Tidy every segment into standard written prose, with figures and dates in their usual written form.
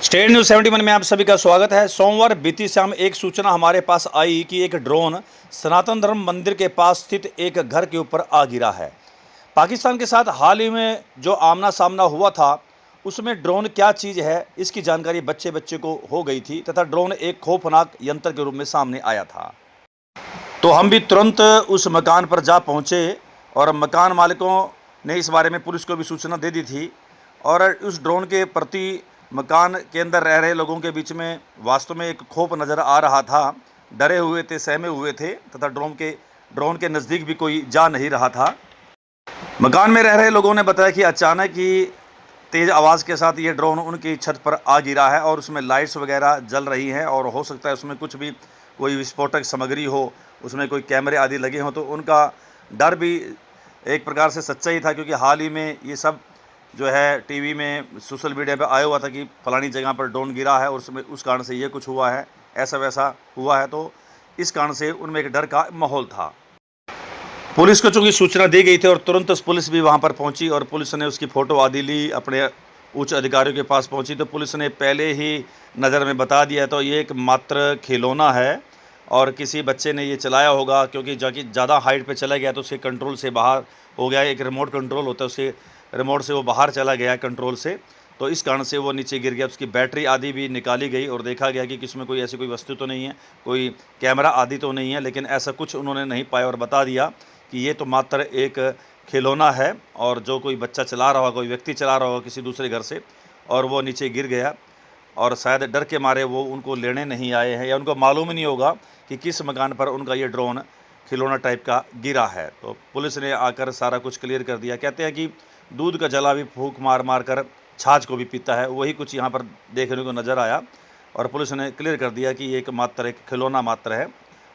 State news 71 में आप सभी का स्वागत है। सोमवार बीती शाम एक सूचना हमारे पास आई कि एक ड्रोन सनातन धर्म मंदिर के पास स्थित एक घर के ऊपर आ गिरा है। पाकिस्तान के साथ हाल ही में जो आमना सामना हुआ था उसमें ड्रोन क्या चीज़ है इसकी जानकारी बच्चे बच्चे को हो गई थी तथा ड्रोन एक खौफनाक यंत्र के रूप में सामने आया था। तो हम भी तुरंत उस मकान पर जा पहुँचे और मकान मालिकों ने इस बारे में पुलिस को भी सूचना दे दी थी और उस ड्रोन के प्रति मकान के अंदर रह रहे लोगों के बीच में वास्तव में एक खौफ नज़र आ रहा था। डरे हुए थे, सहमे हुए थे तथा ड्रोन के नज़दीक भी कोई जा नहीं रहा था। मकान में रह रहे लोगों ने बताया कि अचानक ही तेज़ आवाज़ के साथ ये ड्रोन उनकी छत पर आ गिरा है और उसमें लाइट्स वगैरह जल रही हैं और हो सकता है उसमें कुछ भी कोई विस्फोटक सामग्री हो, उसमें कोई कैमरे आदि लगे हों। तो उनका डर भी एक प्रकार से सच्चा ही था, क्योंकि हाल ही में ये सब जो है टीवी में, सोशल मीडिया पे आया हुआ था कि फलानी जगह पर ड्रोन गिरा है और उसमें उस कारण से ये कुछ हुआ है, ऐसा वैसा हुआ है। तो इस कारण से उनमें एक डर का माहौल था। पुलिस को चूँकि सूचना दी गई थी और तुरंत पुलिस भी वहाँ पर पहुँची और पुलिस ने उसकी फ़ोटो आदि ली, अपने उच्च अधिकारियों के पास पहुँची। तो पुलिस ने पहले ही नज़र में बता दिया, तो ये एक मात्र खिलौना है और किसी बच्चे ने ये चलाया होगा, क्योंकि जाकि ज़्यादा हाइट पे चला गया तो उसके कंट्रोल से बाहर हो गया। एक रिमोट कंट्रोल होता है, उसके रिमोट से वो बाहर चला गया कंट्रोल से, तो इस कारण से वो नीचे गिर गया। उसकी बैटरी आदि भी निकाली गई और देखा गया कि इसमें कोई ऐसी कोई वस्तु तो नहीं है, कोई कैमरा आदि तो नहीं है, लेकिन ऐसा कुछ उन्होंने नहीं पाया और बता दिया कि ये तो मात्र एक खिलौना है और जो कोई बच्चा चला रहा होगा, कोई व्यक्ति चला रहा होगा किसी दूसरे घर से, और वो नीचे गिर गया और शायद डर के मारे वो उनको लेने नहीं आए हैं या उनको मालूम ही नहीं होगा कि किस मकान पर उनका ये ड्रोन खिलौना टाइप का गिरा है। तो पुलिस ने आकर सारा कुछ क्लियर कर दिया। कहते हैं कि दूध का जला भी फूंक मार मार कर छाछ को भी पीता है, वही कुछ यहाँ पर देखने को नज़र आया और पुलिस ने क्लियर कर दिया कि ये एक खिलौना मात्र है।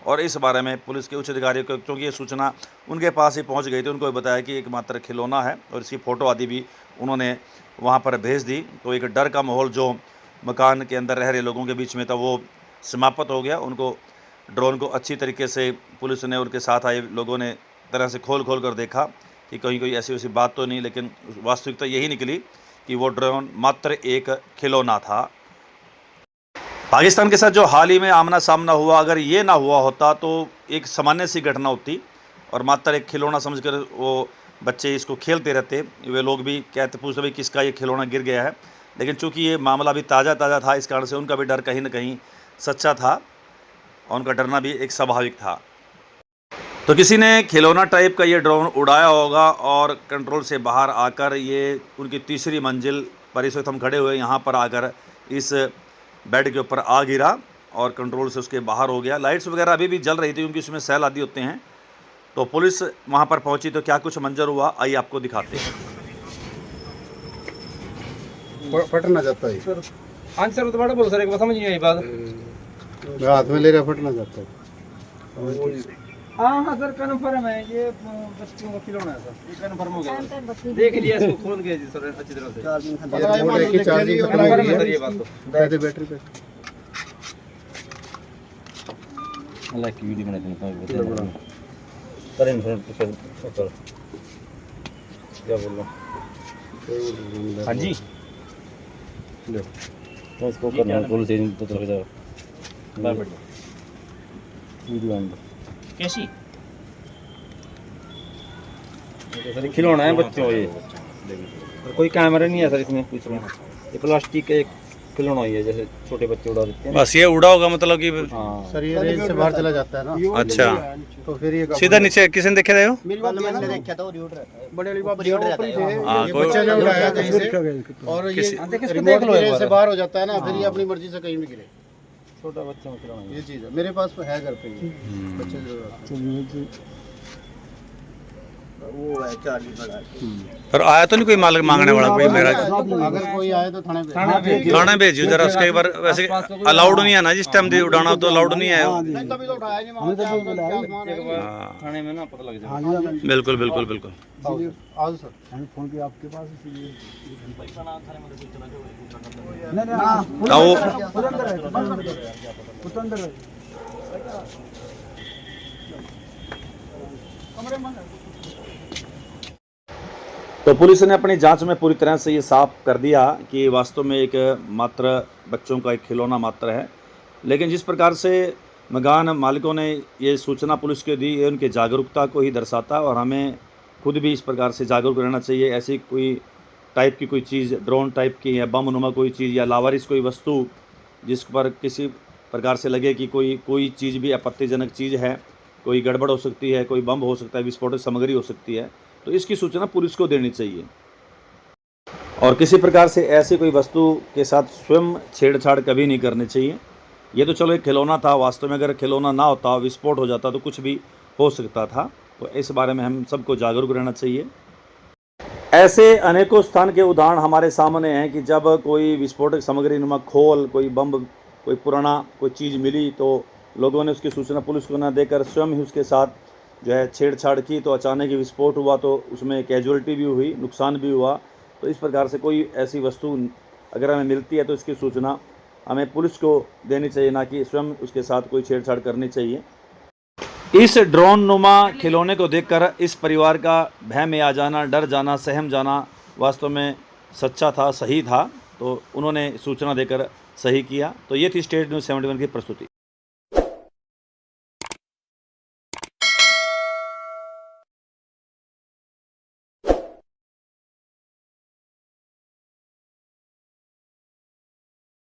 और इस बारे में पुलिस के उच्च अधिकारियों को, क्योंकि ये सूचना उनके पास ही पहुँच गई थी, उनको बताया कि एक मात्र खिलौना है और इसकी फ़ोटो आदि भी उन्होंने वहाँ पर भेज दी। तो एक डर का माहौल जो मकान के अंदर रह रहे लोगों के बीच में था वो समाप्त हो गया। उनको ड्रोन को अच्छी तरीके से पुलिस ने, उनके साथ आए लोगों ने तरह से खोल कर देखा कि कहीं कोई ऐसी वैसी बात तो नहीं, लेकिन वास्तविकता यही निकली कि वो ड्रोन मात्र एक खिलौना था। पाकिस्तान के साथ जो हाल ही में आमना सामना हुआ, अगर ये ना हुआ होता तो एक सामान्य सी घटना होती और मात्र एक खिलौना समझकर वो बच्चे इसको खेलते रहते। वे लोग भी पूछते भाई किसका ये खिलौना गिर गया है, लेकिन चूंकि ये मामला अभी ताज़ा था, इस कारण से उनका भी डर कहीं ना कहीं सच्चा था और उनका डरना भी एक स्वाभाविक था। तो किसी ने खिलौना टाइप का ये ड्रोन उड़ाया होगा और कंट्रोल से बाहर आकर ये उनकी तीसरी मंजिल पर, इस वक्त हम खड़े हुए यहाँ पर आकर इस बेड के ऊपर आ गिरा और कंट्रोल से उसके बाहर हो गया। लाइट्स वगैरह अभी भी जल रही थी क्योंकि उसमें सेल आदि होते हैं। तो पुलिस वहाँ पर पहुँची तो क्या कुछ मंजर हुआ, आइए आपको दिखाते हैं। फटना जाता है आंसर तो बड़ा बोलो सर, एक बात समझ नहीं आई बात। हाथ में लेकर फटना जाता है। हाँ सर, कन्फर्म है, ये बच्चों का खिलौना है सर, ये कन्फर्म हो गया। देख लिया इसको, खोल के जी सर अच्छी तरह से। चार्जिंग खत्म हो गई सर ये बात तो बैटरी पे अल्लाह की वीडियो बनाते हैं पर इन्फॉर्मेशन पर क्या बोल रहा। हाँ जी तो इसको करना कॉल से तो चल जाओ वीडियो अंदर कैसी सर खिलौना है बच्चों ये, कोई कैमरा नहीं है सर इसमें कुछ नहीं, ये प्लास्टिक का एक खिलौना ही है, जैसे छोटे बच्चे उड़ा देते हैं। बस ये उड़ा होगा मतलब कि हाँ सर ये रेंज से बाहर चला जाता है ना। अच्छा, तो फिर ये सीधा नीचे किसी ने देखे रहे हो? मैंने देखा था और बड़े वाली बात हाँ, ये बच्चे ने उड़ाया कहीं से और ये रिमोट की रेंज से बाहर हो जाता है ना, फिर ये अपनी मर्जी से कहीं भी गिरे। छोटा बच्चों का खिलौना ये चीज है मेरे पास है घर पे, बच्चे जरूर वो है 40 बड़ा। पर आया तो नहीं कोई माल मांगने वाला कोई मेरा? अगर कोई आए तो थाने भेजियो जरा उसके। एक बार वैसे अलाउड नहीं है ना जिस टाइम उड़ाना, तो अलाउड नहीं है। नहीं तभी तो उठाया नहीं। हाँ, थाने में ना पता लग जाए। बिल्कुल बिल्कुल बिल्कुल। आओ सर, फोन पे आपके पास तो पुलिस ने अपनी जांच में पूरी तरह से ये साफ कर दिया कि वास्तव में एक मात्र बच्चों का एक खिलौना मात्र है। लेकिन जिस प्रकार से मकान मालिकों ने ये सूचना पुलिस को दी, ये उनकी जागरूकता को ही दर्शाता है और हमें खुद भी इस प्रकार से जागरूक रहना चाहिए। ऐसी कोई टाइप की कोई चीज़, ड्रोन टाइप की या बम नुमा कोई चीज़ या लावारिस कोई वस्तु जिस पर किसी प्रकार से लगे कि कोई चीज़ भी आपत्तिजनक चीज़ है, कोई गड़बड़ हो सकती है, कोई बम हो सकता है, विस्फोटक सामग्री हो सकती है, तो इसकी सूचना पुलिस को देनी चाहिए। और किसी प्रकार से ऐसी कोई वस्तु के साथ स्वयं छेड़छाड़ कभी नहीं करनी चाहिए। ये तो चलो एक खिलौना था, वास्तव में अगर खिलौना ना होता, विस्फोट हो जाता तो कुछ भी हो सकता था। तो इस बारे में हम सबको जागरूक रहना चाहिए। ऐसे अनेकों स्थान के उदाहरण हमारे सामने हैं कि जब कोई विस्फोटक सामग्री नुमा खोल, कोई बम, कोई पुराना कोई चीज़ मिली तो लोगों ने उसकी सूचना पुलिस को न देकर स्वयं ही उसके साथ जो है छेड़छाड़ की, तो अचानक ही विस्फोट हुआ, तो उसमें कैजुअलिटी भी हुई, नुकसान भी हुआ। तो इस प्रकार से कोई ऐसी वस्तु अगर हमें मिलती है तो इसकी सूचना हमें पुलिस को देनी चाहिए, ना कि स्वयं उसके साथ कोई छेड़छाड़ करनी चाहिए। इस ड्रोन नुमा खिलौने को देखकर इस परिवार का भय में आ जाना, डर जाना, सहम जाना वास्तव में सच्चा था, सही था। तो उन्होंने सूचना देकर सही किया। तो ये थी स्टेट न्यूज़ 71 की प्रस्तुति।